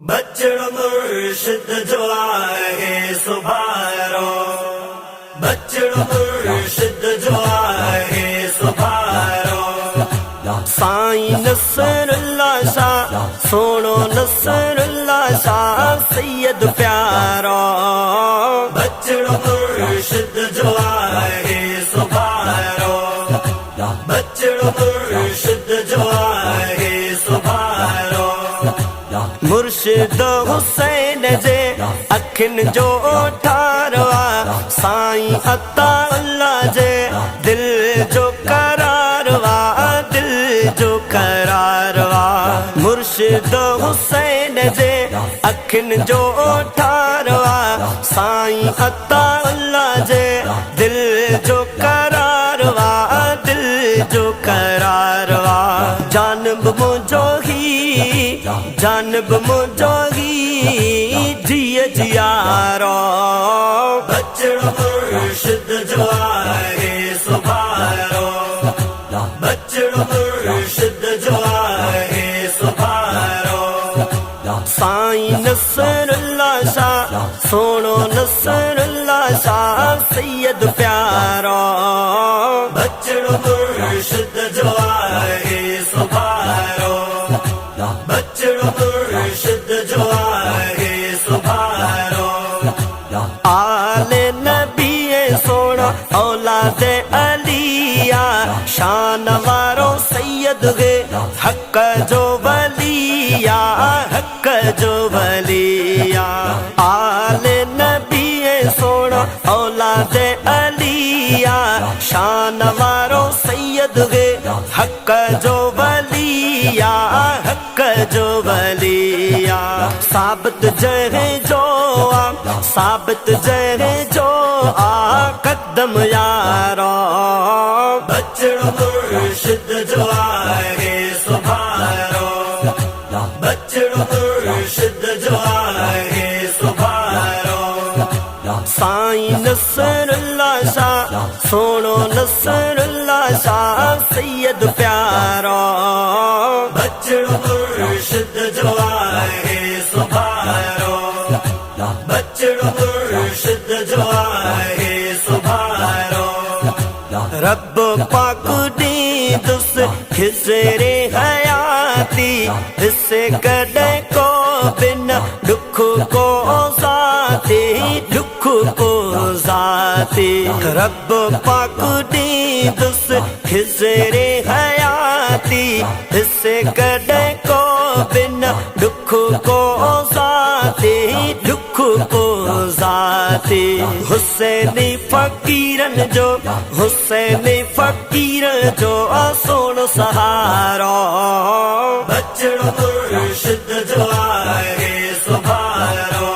बच्चड़ मुर्शिद जो आए सुभारो, बच्चड़ मुर्शिद जो आए सुभारो। साईं नसरुल्लाह शाह सोनो नसरुल्लाह शाह सैयद प्यारो। बच्चड़ मुर्शिद जो आए सुभारो, बच्चड़ मुर्शिद जो आए सुभारो। मुर्शिद हुसैन जे अखिन जो ठारवा, साईं अता अल्लाह जे दिल जो करारवा, दिल जो करारवा। मुर्शिद हुसैन जे अखिन जो ठारवा, साईं अता अल्लाह जे दिल जो करारवा, दिल जो करारवा। जानब मुझो ही जानब मुझो ही जिय जियारो। बच्चड़ मुर्शिद जो आए सुभारो, बच्चड़ मुर्शिद जो आए सुभारो। साईं नसरुल्लाह शाह सोनो नसरुल्लाह शाह सैयद प्यारो। बच्चड़ मुर्शिद जो आए सुभारो, बच्चड़ मुर्शिद जो आए सुभारो। आले नबी सोना औलादे अलिया, शान वारो सैयद गे हक जो वलिया, हक जो वलिया। आले नबी सोना औलादे अलिया, शान वारो सैयद गे हक जो वलिया, हक जो वलिया। साबित जहे जो आ, साबित जहे जो आ कदम यारो। बच्चड़ मुर्शिद जो आए सुभारो, बच्चड़ मुर्शिद जो आए सुभारो। साईं नसरुल्लाह शाह सोनो नसरुल्लाह शाह सैयद प्यारो। बच्चड़ मुर्शिद जो आए सुभारो, बच्चड़ मुर्शिद जो आए सुभारो। रब पाक दी दुस खिजरे हयाती, इससे कदे को बिन दुख को जाती, दुख को जाती। रब पाक दी दुस खिजरे हयाती, इससे कदे को बिन दुख को जाती, दुख को जाती। हुसैनी फकीरन जो, हुसैनी फकीर जो सोनो सहारो। बच्चड़ मुर्शिद जो आए सुभारो,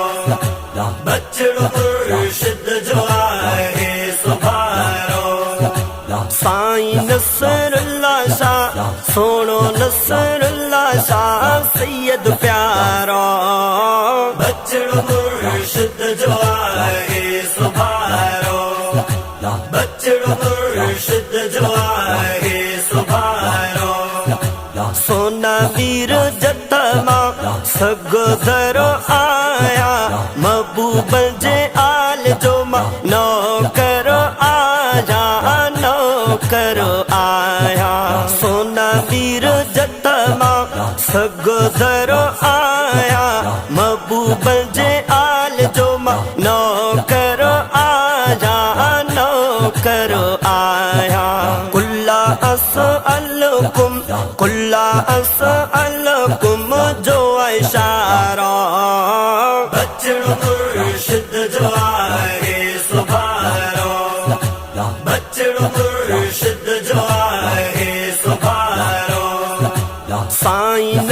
बच्चड़ मुर्शिद जो आए सुभारो। साईं नसरुल्लाह शाह सोनो नसरुल्लाह शाह सैयद प्यारो। बच्चड़ मुर्शिद जो आए सुभारो, बच्चड़ मुर्शिद जो आए सुभारो। सोना वीर जतमा सगोदरो आया, महबूबल जे आल जो नौकर आया, नौकर आया। सोना वीर जतमा सगोदरो आया, महबूबल जे आल जो नौकर आया, नौकर आया। कुल्ला असअलकुम, कुल्ला असअलकुम जो इशारा। बच्चड़ मुर्शिद जो आए सुभारो, बच्चड़ मुर्शिद जो आए सुभारो। साईं